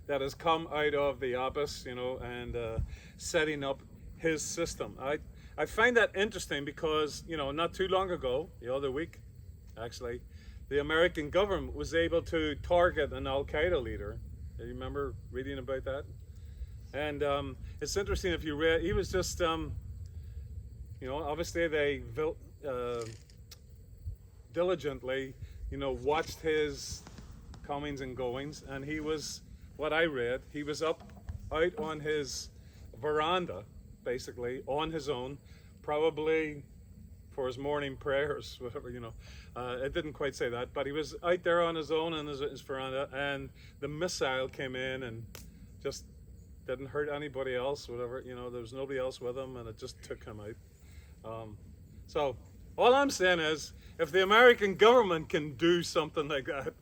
that has come out of the abyss, and setting up his system. I find that interesting because, not too long ago, the other week, actually, the American government was able to target an Al-Qaeda leader. Do you remember reading about that? And it's interesting if you read, he was just, obviously they diligently, watched his comings and goings, and he was, what I read, he was up out on his veranda, basically, on his own, probably for his morning prayers, whatever, it didn't quite say that, but he was out there on his own in his veranda, and the missile came in and just didn't hurt anybody else, whatever, there was nobody else with him, and it just took him out. So all I'm saying is, if the American government can do something like that,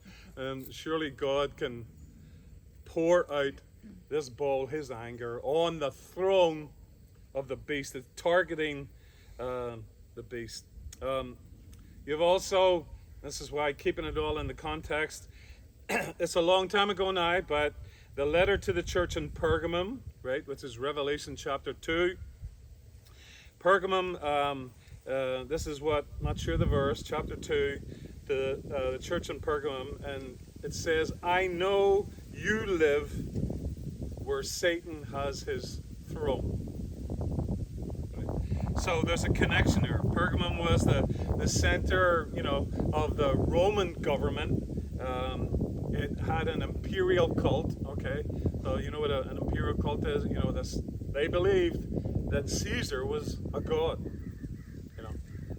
surely God can pour out this ball, his anger, on the throne of the beast. It's targeting the beast. You've also, this is why keeping it all in the context, it's a long time ago now, but the letter to the church in Pergamum, right, which is Revelation chapter 2. Pergamum, this is what, not sure the verse, chapter 2, the church in Pergamum, and it says, I know you live where Satan has his throne. Right? So there's a connection there. Pergamum was the center, of the Roman government. It had an imperial cult, okay? So you know what an imperial cult is? They believed that Caesar was a god,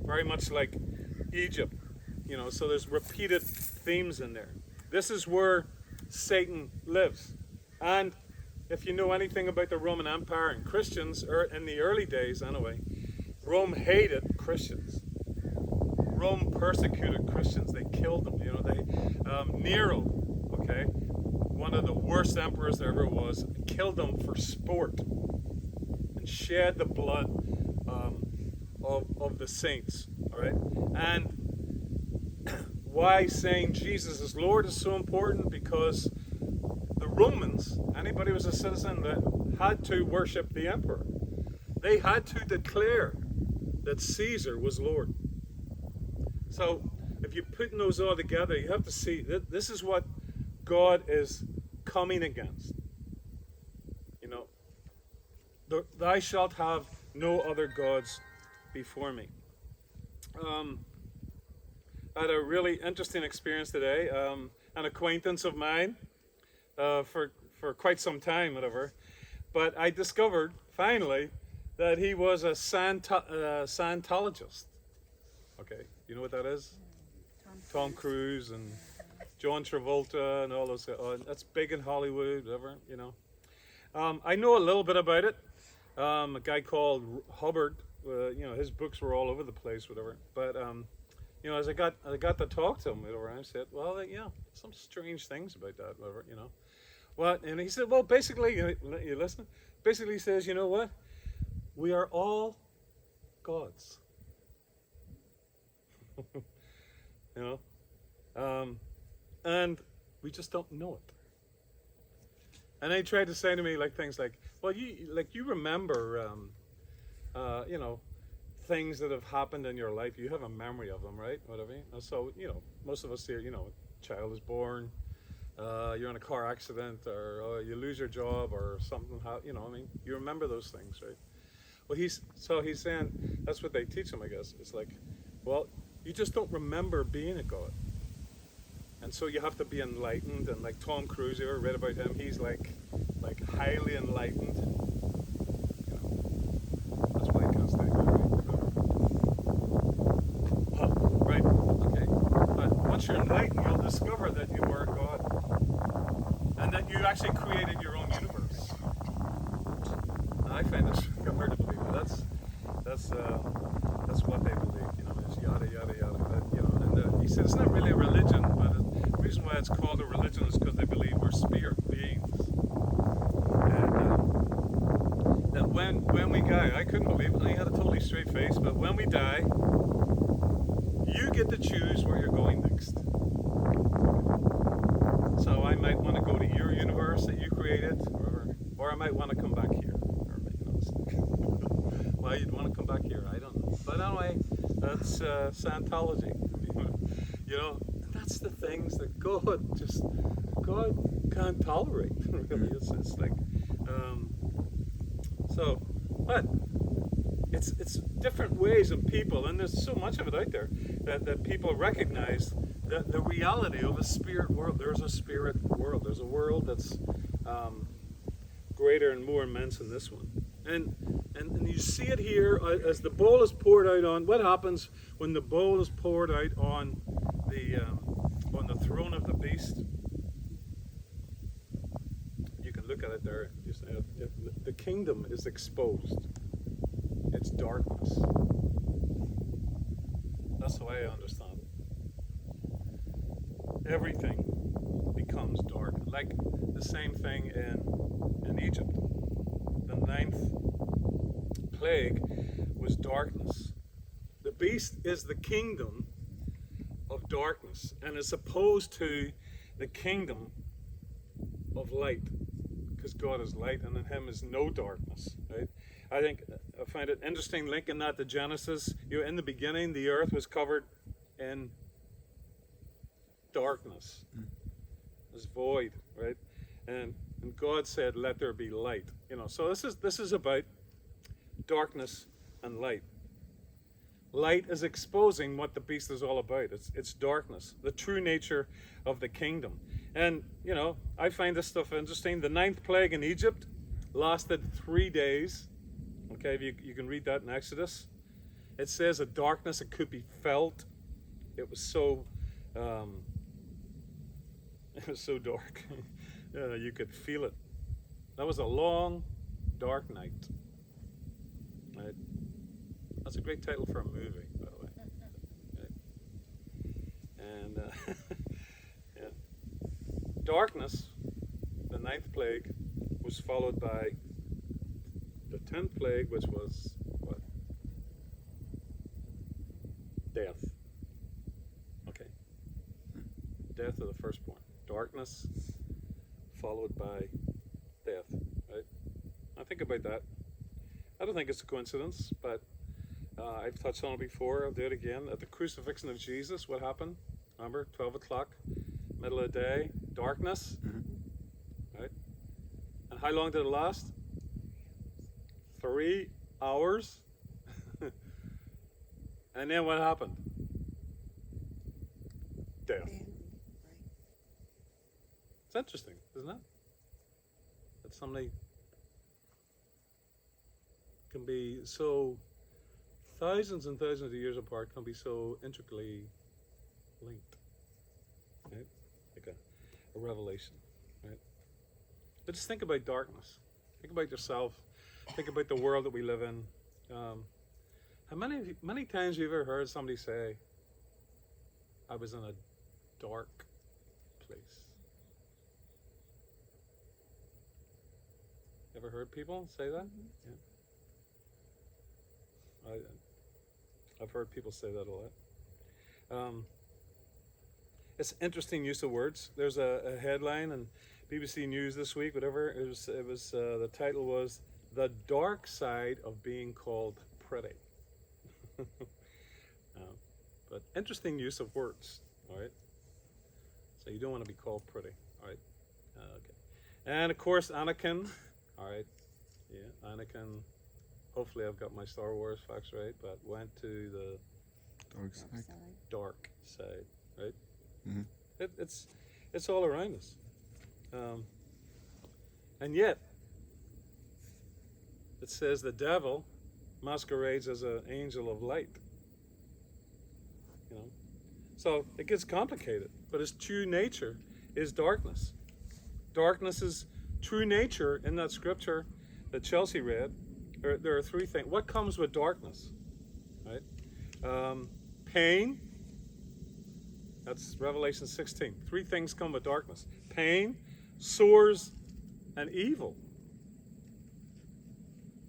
very much like Egypt, so there's repeated themes in there. This is where Satan lives. And if you know anything about the Roman Empire and Christians, or in the early days anyway, Rome hated Christians. Rome persecuted Christians. They killed them. Nero, okay, one of the worst emperors there ever was, killed them for sport and shed the blood of the saints. All right, and why saying Jesus is Lord is so important, because the Romans, anybody who was a citizen, that had to worship the emperor. They had to declare that Caesar was Lord. So if you're putting those all together, you have to see that this is what God is coming against. Thou shalt have no other gods before me. I had a really interesting experience today. An acquaintance of mine, for quite some time, whatever, but I discovered finally that he was a Scientologist. Okay, you know what that is? Tom Cruise and John Travolta and all those. That's big in Hollywood, whatever, I know a little bit about it. A guy called Hubbard, his books were all over the place, whatever. But as I got to talk to him, whatever, I said, well, some strange things about that, whatever, What? And he said, well, basically, you listen. Basically, he says, you know what? We are all gods. And we just don't know it. And they tried to say to me things like, well, you remember, things that have happened in your life. You have a memory of them, right? Whatever. And so, most of us here, a child is born, you're in a car accident, or you lose your job, or something. You remember those things, right? Well, he's saying that's what they teach them, I guess. It's like, well, you just don't remember being a god. And so you have to be enlightened, and like Tom Cruise, you ever read about him? He's like highly enlightened. That's what I can't stay right. Okay. But once you're enlightened, you'll discover that you are God, and that you actually created your own universe. And I find this hard to believe, but that's what they believe. It's yada yada yada. And he said it's not really a religion, but the reason why it's called a religion is because they believe we're spirit beings. And that when we die, I couldn't believe it. I had a totally straight face, but when we die, you get to choose where you're going next. So I might want to go to your universe that you created. it, or I might want to come back here. Or, why you'd want to come back here, I don't know. But anyway, that's Scientology. That's the things that God can't tolerate. Really, it's like but it's different ways of people, and there's so much of it out there that people recognize the reality of a spirit world. There's a spirit world. There's a world that's greater and more immense than this one. And you see it here as the bowl is poured out on. What happens when the bowl is poured out on the throne of the beast? You can look at it there. The kingdom is exposed. It's darkness. That's the way I understand it. Everything becomes dark. Like the same thing in Egypt. The 9th plague was darkness. The beast is the kingdom of darkness and is opposed to the kingdom of light, because God is light and in him is no darkness, right? I find it interesting linking that to Genesis. In the beginning the earth was covered in darkness. It was void, right? And God said, let there be light. So this is about darkness and light. Light is exposing what the beast is all about. It's darkness, the true nature of the kingdom. And, I find this stuff interesting. The 9th plague in Egypt lasted 3 days. Okay, you can read that in Exodus. It says a darkness that could be felt. It was so dark. You could feel it. That was a long, dark night. Right? That's a great title for a movie, by the way. Right? And yeah. Darkness, the 9th plague, was followed by the 10th plague, which was what? Death. Okay. Death of the firstborn. Darkness followed by death. Right? I think about that. I don't think it's a coincidence, but I've touched on it before. I'll do it again. At the crucifixion of Jesus, what happened? Remember, 12 o'clock, middle of the day, darkness. Right? And how long did it last? 3 hours. And then what happened? Death. It's interesting, isn't it? That somebody can be so thousands and thousands of years apart, can be so intricately linked, right? Like a revelation, right? But just think about darkness. Think about yourself. Think about the world that we live in. How many times have you ever heard somebody say, I was in a dark place? Ever heard people say that? Mm-hmm. Yeah. I've heard people say that a lot. It's interesting use of words. There's a headline in BBC News this week, whatever, it was the title was, "The Dark Side of Being Called Pretty." But interesting use of words, all right? So you don't want to be called pretty, all right? Okay. And of course, Anakin, all right? Yeah, Anakin. Hopefully I've got my Star Wars facts right, but went to the dark side, right? Mm-hmm. It's all around us. And yet, it says the devil masquerades as an angel of light. So it gets complicated, but his true nature is darkness. Darkness' true nature in that scripture that Chelsea read. There are 3 things. What comes with darkness? Right? Pain. That's Revelation 16. 3 things come with darkness. Pain, sores, and evil.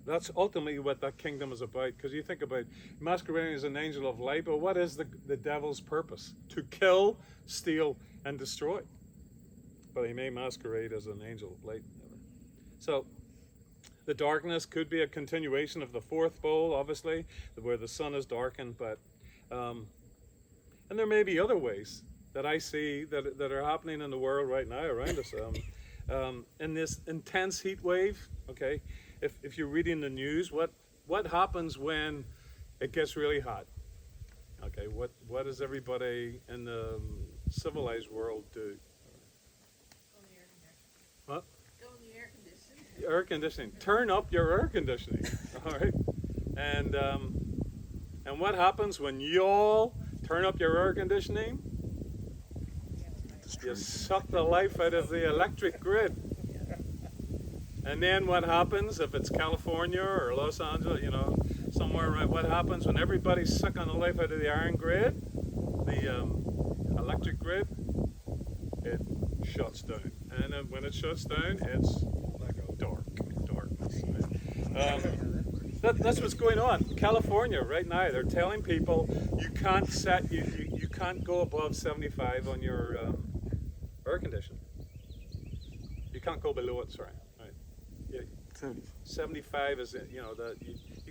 That's ultimately what that kingdom is about. Because you think about masquerading as an angel of light, but what is the devil's purpose? To kill, steal, and destroy. But he may masquerade as an angel of light. So the darkness could be a continuation of the fourth bowl, obviously, where the sun is darkened, but and there may be other ways that I see that are happening in the world right now around us. In this intense heat wave, okay, if you're reading the news, what happens when it gets really hot? Okay, what does everybody in the civilized world do? What? Go in the air conditioning. Air conditioning. Turn up your air conditioning. All right. And what happens when y'all turn up your air conditioning? You suck the life out of the electric grid. And then what happens if it's California or Los Angeles, somewhere around, what happens when everybody's sucking the life out of the iron grid, the electric grid? It shuts down. And then when it shuts down, it's darkness. Right? That's what's going on. California right now, they're telling people you can't go above 75 on your air conditioning. You can't go below it, sorry. Right. Yeah. 75 is, you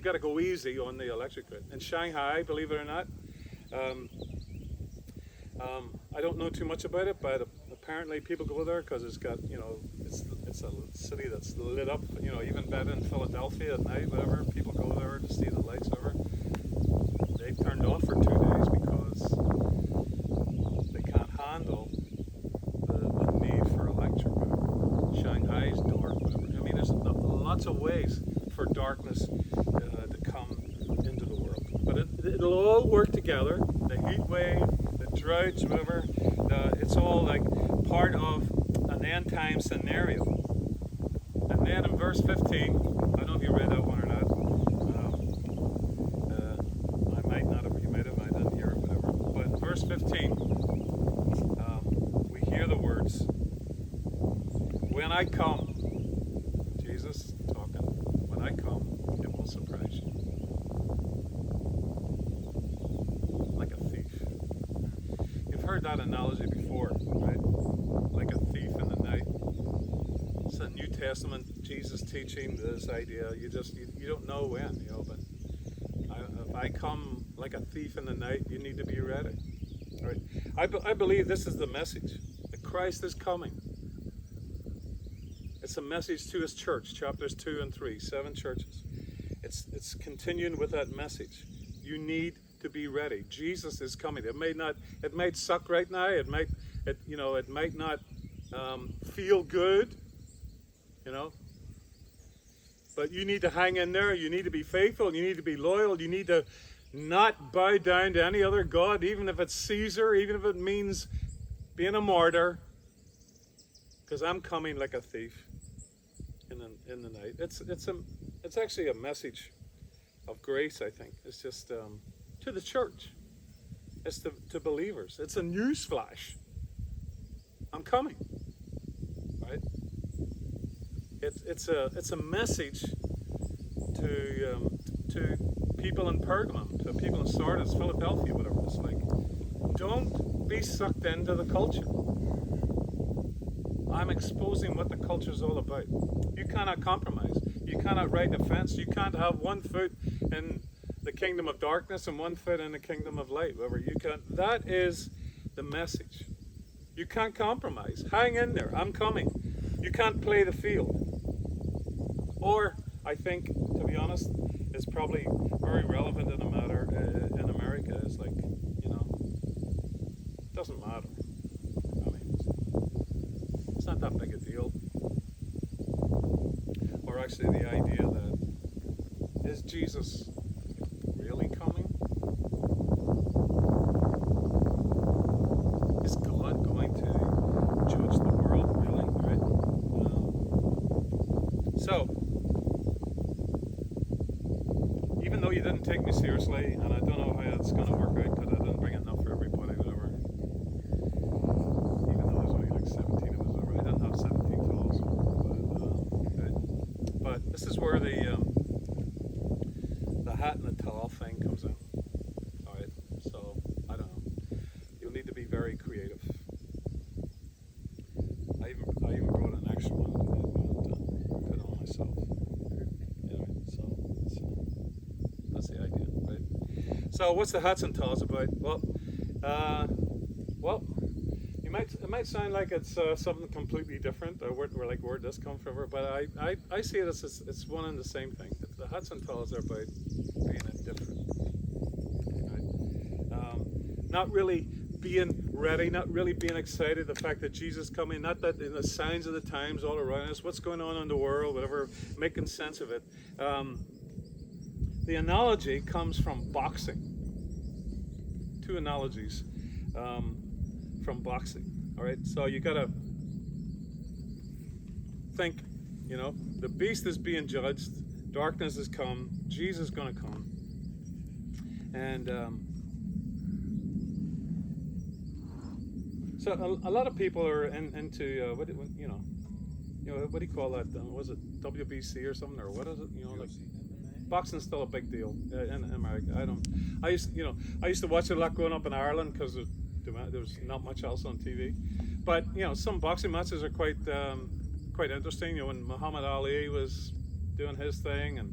got to go easy on the electric grid. In Shanghai, believe it or not, I don't know too much about it, but apparently people go there because it's got, it's a city that's lit up, even better in Philadelphia at night, whatever. People go there to see the lights over. They turned off for 2 days because they can't handle the need for electric. Shanghai's dark, whatever. I mean, there's lots of ways for darkness to come into the world. But it'll all work together. The heat wave, the droughts, whatever, it's all like part of an end time scenario. And then in verse 15, I don't know if you read that one or not. I might not have, you might have, I didn't hear it, whatever. But in verse 15, we hear the words, "When I come," Jesus talking, "when I come, it will surprise you. Like a thief." You've heard that analogy before, right? Like a thief in the night. It's a New Testament Jesus teaching this idea. You don't know when, but if I come like a thief in the night, you need to be ready. Right? I believe this is the message, that Christ is coming. It's a message to his church, chapters 2 and 3, 7 churches. It's continuing with that message. You need to be ready. Jesus is coming. It might suck right now. It might not feel good, but you need to hang in there. You need to be faithful. You need to be loyal. You need to not bow down to any other god, even if it's Caesar, even if it means being a martyr, because I'm coming like a thief in the night. It's actually a message of grace, I think. It's just to the church. It's to believers. It's a news flash. I'm coming. Right? It's a message to people in Pergamum, to people in Sardis, Philadelphia, whatever. It's like, don't be sucked into the culture. I'm exposing what the culture is all about. You cannot compromise. You cannot ride the fence. You can't have one foot in the kingdom of darkness and one foot in the kingdom of light. Whatever you can. That is the message. You can't compromise. Hang in there. I'm coming. You can't play the field. Or, I think, to be honest, is probably very relevant in a matter in America. Is like, it doesn't matter. I mean, it's not that big a deal. Or actually, the idea that, is Jesus really coming? Is God going to judge the world, really? Right? So, even though you didn't take me seriously, and I don't know how it's going to work out, because I didn't bring enough for everybody, whatever. Even though there's only like 17 of us over. I didn't have 17 calls. But this is where the hat and the towel thing comes in. Alright, so, I don't know. You'll need to be very creative. I even brought an extra one and put So what's the Hudson Talls about? Well, it might sound like it's something completely different, or where'd this come from? But I see it as it's one and the same thing. The Hudson Talls are about being indifferent, right? Not really being ready, not really being excited. The fact that Jesus is coming, not that in the signs of the times all around us, what's going on in the world, whatever, making sense of it. The analogy comes from boxing. Two analogies from boxing. All right, so you gotta think. The beast is being judged. Darkness has come. Jesus is gonna come, and so a lot of people are into what do you call that? Was it WBC or something, or what is it? Boxing's still a big deal in America. I used to watch it a lot growing up in Ireland because there was not much else on TV. But some boxing matches are quite interesting. When Muhammad Ali was doing his thing, and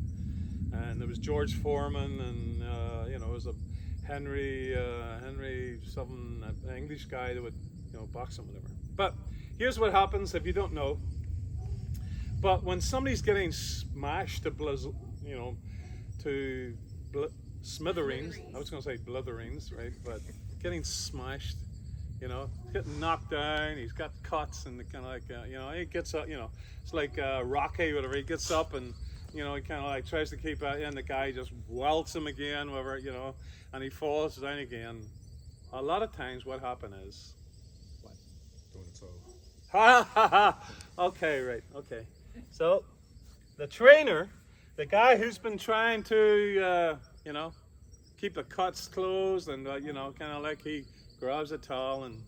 there was George Foreman, and it was a Henry something, an English guy that would box him, whatever. But here's what happens if you don't know. But when somebody's getting smashed to smithereens. I was going to say blithereens, right? But getting smashed, getting knocked down. He's got cuts and kind of like, he gets up, it's like Rocky, whatever. He gets up and, he kind of like tries to keep out, and the guy just welts him again, whatever, and he falls down again. A lot of times what happens is, what? Throwing the towel. Ha ha ha! Okay, right, okay. So, the trainer, the guy who's been trying to, keep the cuts closed, and kind of like he grabs a towel and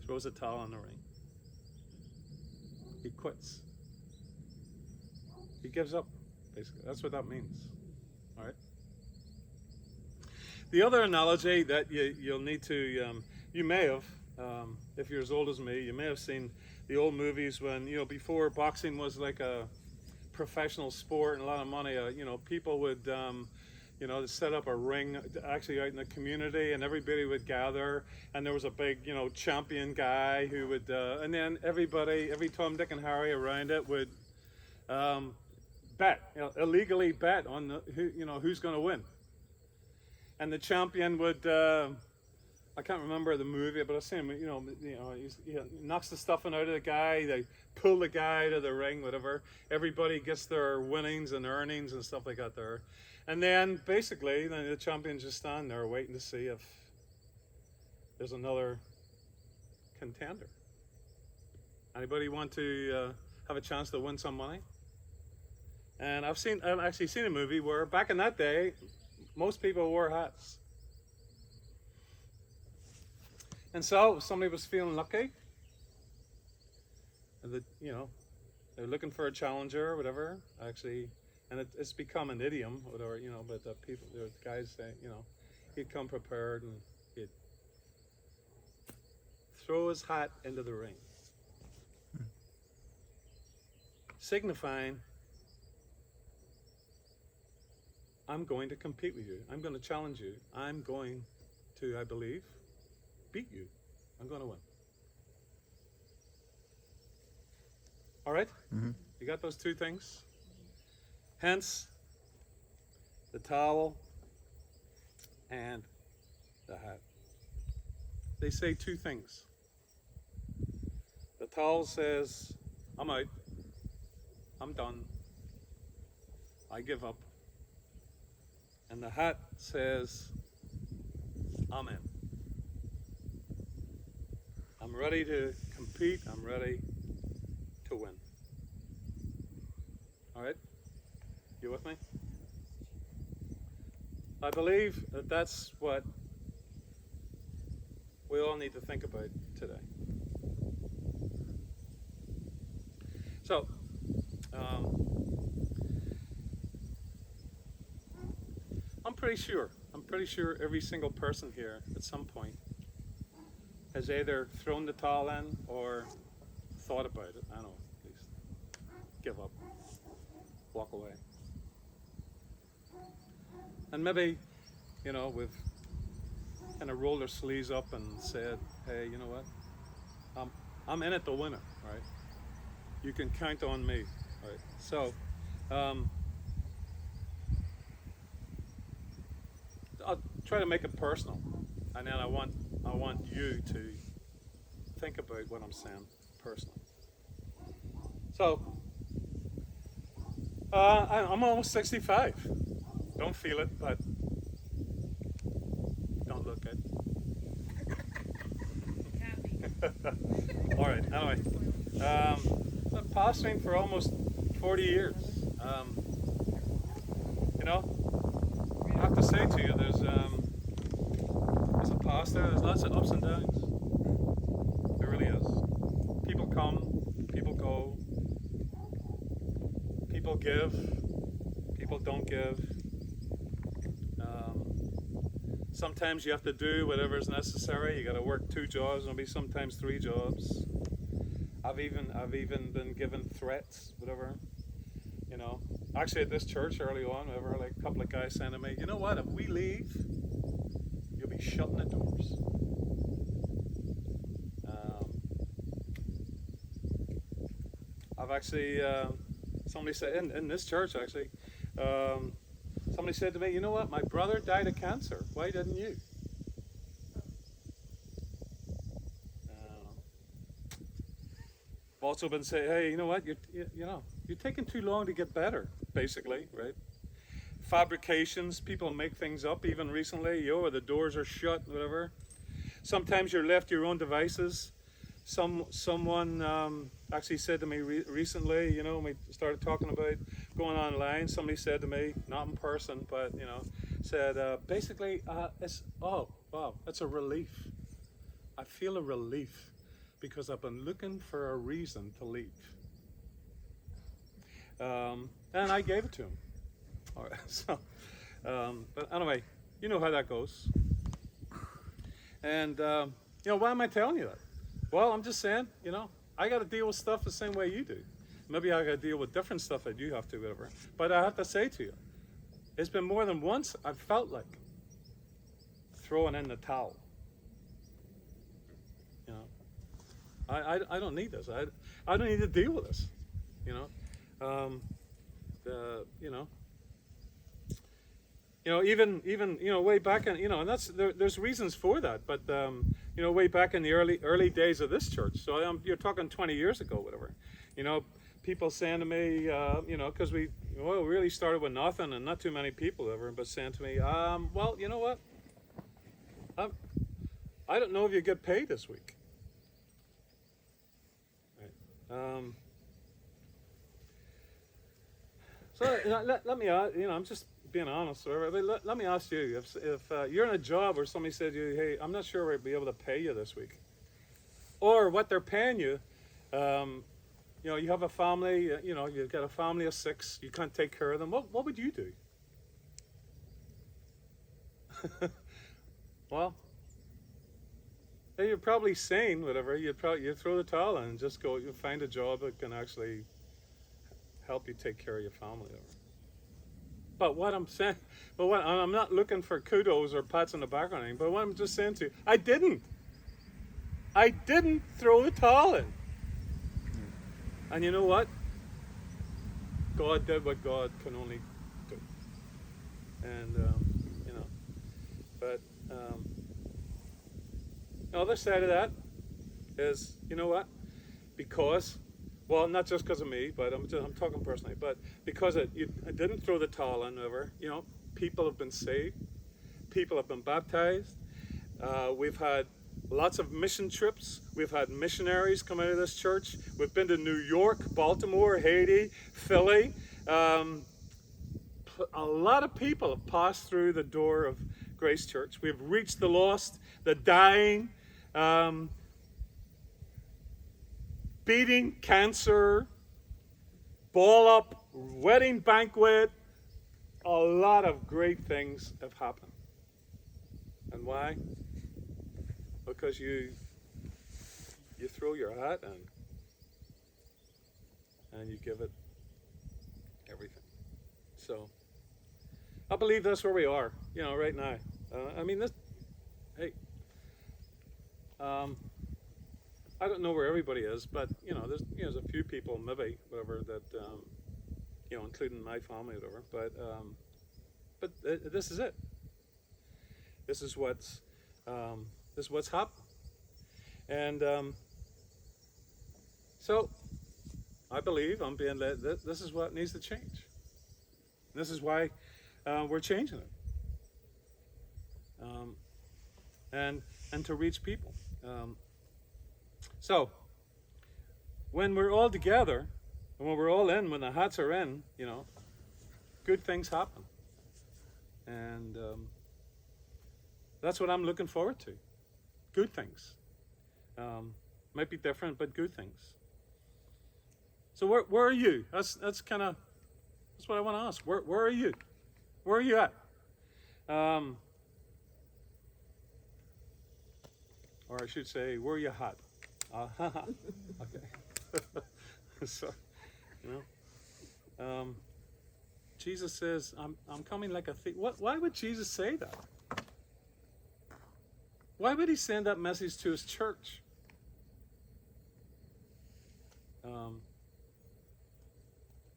throws a towel in the ring. He quits. He gives up, basically. That's what that means. All right. The other analogy that you'll need to, you may have, if you're as old as me, you may have seen the old movies when before boxing was like a professional sport and a lot of money. People would set up a ring actually out in the community, and everybody would gather, and there was a big champion guy who would and then every Tom, Dick, and Harry around it would bet, illegally bet on who's going to win, and the champion would I can't remember the movie, but I've seen him. He knocks the stuffing out of the guy. They pull the guy out of the ring, whatever. Everybody gets their winnings and earnings and stuff like that there. And then basically, the champions just stand there waiting to see if there's another contender. Anybody want to have a chance to win some money? And I've actually seen a movie where back in that day, most people wore hats. And so somebody was feeling lucky, and they're looking for a challenger or whatever. Actually, and it's become an idiom, whatever, But the guys say, he'd come prepared and he'd throw his hat into the ring, signifying, I'm going to compete with you. I'm going to challenge you. I'm going to, I believe, beat you. I'm going to win. All right? Mm-hmm. You got those two things? Hence, the towel and the hat. They say two things. The towel says, I'm out. I'm done. I give up. And the hat says, I'm in. I'm ready to compete. I'm ready to win. All right? You with me? I believe that that's what we all need to think about today. So, I'm pretty sure every single person here at some point has either thrown the towel in or thought about it. I don't know, at least give up, walk away. And maybe with kind of rolled their sleeves up and said, "Hey, you know what? I'm in it to win it, right? You can count on me, right?" So, I'll try to make it personal, and then I want you to think about what I'm saying personally. So, I'm almost 65. Don't feel it, but don't look it. Can't be. All right. Anyway, been pastoring for almost 40 years. I have to say to you, as a pastor, there's lots of ups and downs. There really is. People come, people go, people give, people don't give. Sometimes you have to do whatever is necessary. You got to work 2 jobs, and maybe sometimes 3 jobs. I've even been given threats, whatever. Actually at this church early on, whatever, like a couple of guys saying to me, "You know what? If we leave, you'll be shutting the doors." I've actually somebody said in this church actually. Somebody said to me, "You know what? My brother died of cancer. Why didn't you?" I've also been saying, "Hey, you know what? You're taking too long to get better." Basically, right? Fabrications. People make things up. Even recently, the doors are shut. Whatever. Sometimes you're left to your own devices. Someone actually said to me recently, when we started talking about going online, somebody said to me, not in person, but said basically, it's a relief. I feel a relief because I've been looking for a reason to leave, and I gave it to him. All right, so but anyway, you know how that goes. And why am I telling you that? Well, I'm just saying, I got to deal with stuff the same way you do. Maybe I got to deal with different stuff that you have to, whatever. But I have to say to you, it's been more than once I've felt like throwing in the towel. I don't need this. I don't need to deal with this. Even way back in, and that's there's reasons for that. But way back in the early days of this church. So you're talking 20 years ago, whatever. People saying to me, because we really started with nothing and not too many people ever, but saying to me, well, you know what? I don't know if you get paid this week. Right. Let me, I'm just being honest. Let me ask you, if you're in a job where somebody said to you, "Hey, I'm not sure we'll be able to pay you this week," or what they're paying you, you have a family, you've got a family of 6, you can't take care of them. What would you do? Well, you're probably sane, whatever. You'd throw the towel in and just go. You find a job that can actually help you take care of your family. But what I'm saying, I'm not looking for kudos or pats on the back or anything. But what I'm just saying to you, I didn't throw the towel in. And you know what? God did what God can only do. And but the other side of that is, you know what? Because, well, not just because of me, but I'm talking personally, but because I didn't throw the towel in ever. People have been saved, people have been baptized. We've had lots of mission trips. We've had missionaries come out of this church. We've been to New York, Baltimore, Haiti, Philly. A lot of people have passed through the door of Grace Church. We've reached the lost, the dying, beating cancer, ball up, wedding banquet. A lot of great things have happened. And why? Because you throw your hat in and you give it everything. So I believe that's where we are, right now. I mean, this. Hey, I don't know where everybody is, but there's a few people, maybe whatever that including my family, whatever. But this is it. This is what's happened, and so I believe I'm being led. This is what needs to change. This is why we're changing it, and to reach people. So when we're all together, and when we're all in, when the hats are in, good things happen, and that's what I'm looking forward to. Good things. Might be different, but good things. So where are you? That's what I want to ask. Where are you? Where are you at? Or I should say, where are you at? Okay. So, Jesus says, I'm coming like a thief. Why would Jesus say that? Why would he send that message to his church?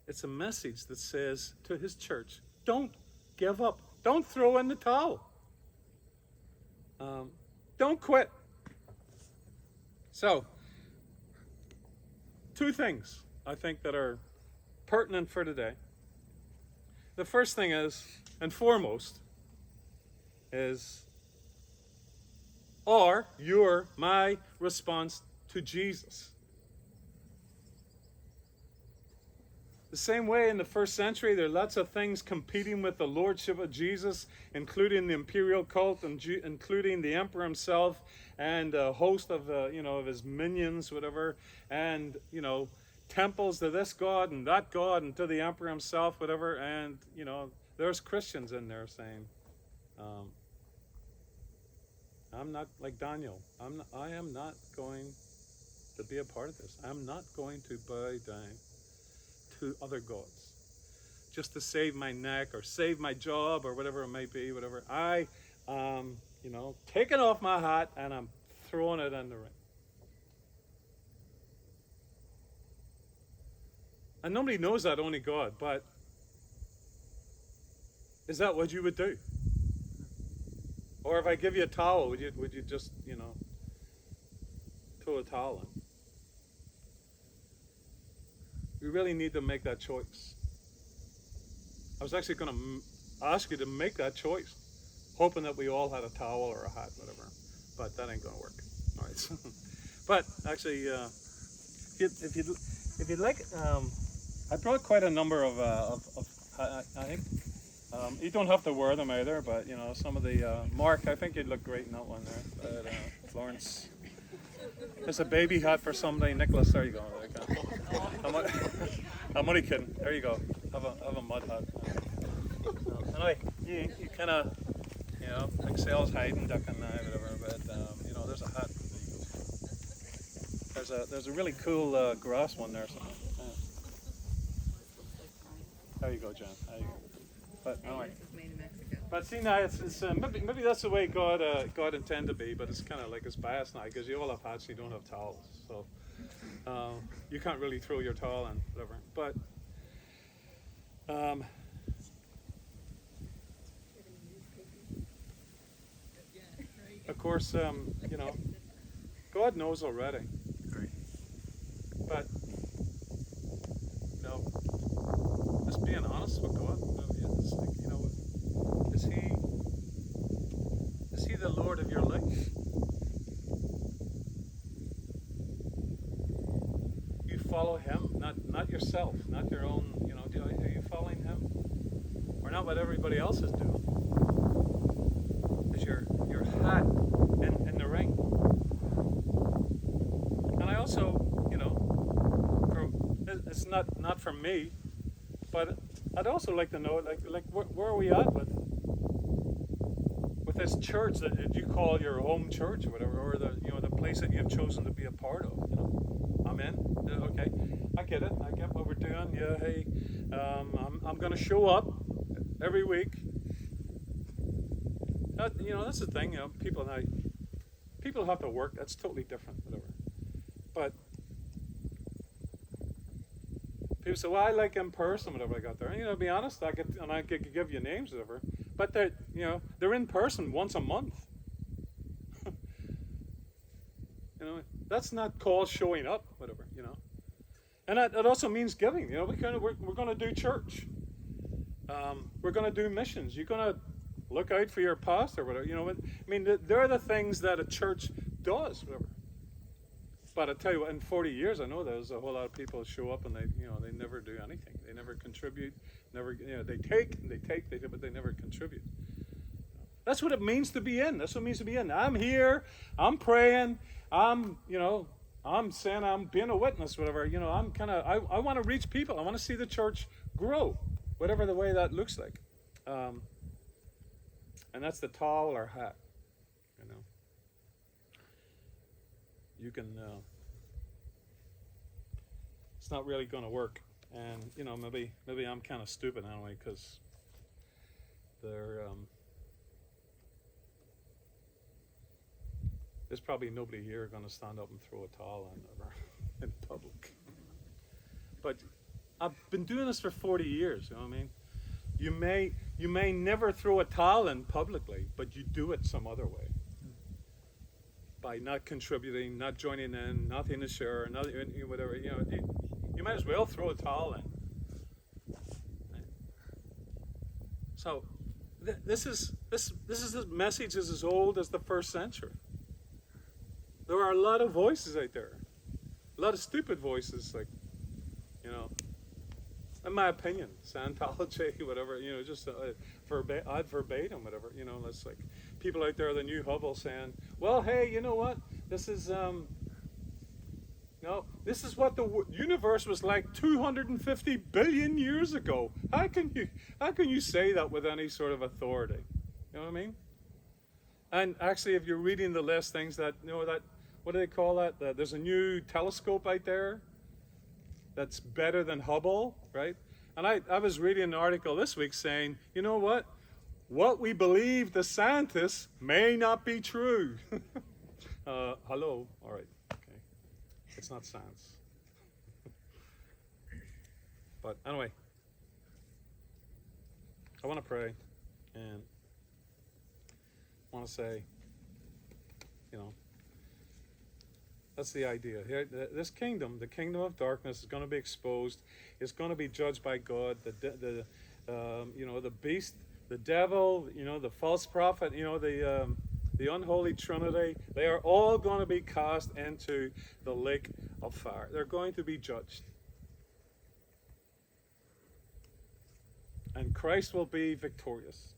It's a message that says to his church, don't give up. Don't throw in the towel. Don't quit. So, two things I think that are pertinent for today. The first thing is, and foremost, is my response to Jesus. The same way in the first century, there are lots of things competing with the lordship of Jesus, including the imperial cult, and including the emperor himself, and a host of of his minions, whatever, and temples to this god and that god, and to the emperor himself, whatever. And there's Christians in there saying, I'm not like Daniel. I am not going to be a part of this. I'm not going to bow down to other gods just to save my neck or save my job or whatever it might be, whatever. I taking off my hat and I'm throwing it in the ring. And nobody knows that, only God, but is that what you would do? Or if I give you a towel, would you just, throw a towel in? We really need to make that choice. I was actually going to ask you to make that choice, hoping that we all had a towel or a hat, whatever. But that ain't going to work. All right. But actually, if you'd like, I brought quite a number of I think. You don't have to wear them either, but some of the Mark, I think you'd look great in that one there. But Florence, there's a baby hat for somebody. Nicholas, there you go. There you go. I'm only kidding. There you go. Have a mud hat. Anyway, you kind of excels hiding, ducking, whatever. But there's a hat. There's a really cool grass one there. So, there you go, John. There you go. But anyway. But see now, it's maybe that's the way God intended to be, but it's kind of like it's biased now because you all have hats, you don't have towels, so you can't really throw your towel in, whatever. But of course, God knows already. Great. But just being honest with God, it's like, is he the Lord of your life? You follow him, not yourself, not your own, are you following him? Or not what everybody else is doing? Is your hat in the ring? And I also, it's not for me, but I'd also like to know, like where are we at with this church that you call your home church or whatever, or the place that you've chosen to be a part of. I'm in. Okay, I get it. I get what we're doing. Yeah, hey, I'm going to show up every week, That's the thing. People have to work. That's totally different, whatever. But people say, "Well, I like in person, whatever I got there." And, to be honest, I could give you names, whatever. But they're in person once a month. That's not called showing up, whatever. And that also means giving. We're going to do church. We're going to do missions. You're going to look out for your pastor, whatever. There are the things that a church does, whatever. But I tell you what, in 40 years, I know there's a whole lot of people show up and they never do anything. They never contribute. They take, but they never contribute. That's what it means to be in. That's what it means to be in. I'm here. I'm praying. I'm saying I'm being a witness, whatever. I want to reach people. I want to see the church grow, whatever the way that looks like. And that's the towel or hat. You can. It's not really going to work, and maybe I'm kind of stupid anyway, because there's probably nobody here going to stand up and throw a towel in public. But I've been doing this for 40 years. You know what I mean? You may never throw a towel in publicly, but you do it some other way. By not contributing, not joining in, nothing to share, whatever. You might as well throw a towel in. So this message is as old as the first century. There are a lot of voices out there, a lot of stupid voices, like, in my opinion, Scientology, whatever, just ad verbatim, whatever, it's like people out there, the new Hubble, saying, well, hey, you know what? This is what the universe was like 250 billion years ago. How can you say that with any sort of authority? You know what I mean? And actually, if you're reading the list things that what do they call that? There's a new telescope out there that's better than Hubble, right? And I was reading an article this week saying, you know what? What we believe the scientists may not be true. Hello? All right. Okay. It's not science. But anyway, I want to pray and I want to say, that's the idea. Here, this kingdom, the kingdom of darkness, is going to be exposed. It's going to be judged by God. The beast, the devil, the false prophet, the unholy trinity. They are all going to be cast into the lake of fire. They're going to be judged. And Christ will be victorious,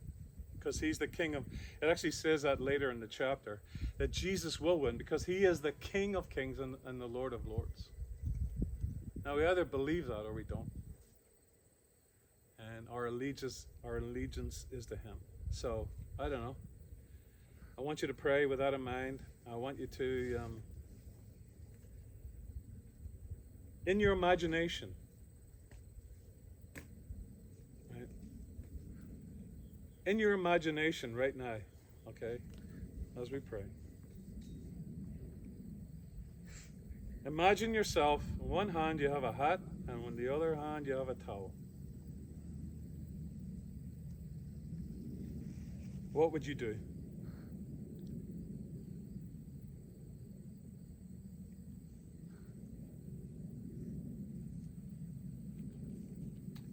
because he's the king of, it actually says that later in the chapter, that Jesus will win because he is the King of kings and the Lord of lords. Now we either believe that or we don't. And our allegiance is to him. So, I don't know. I want you to pray with that in mind. I want you to, in your imagination, in your imagination right now, okay, as we pray. Imagine yourself, in one hand you have a hat, and in the other hand you have a towel. What would you do?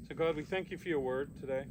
So God, we thank you for your word today.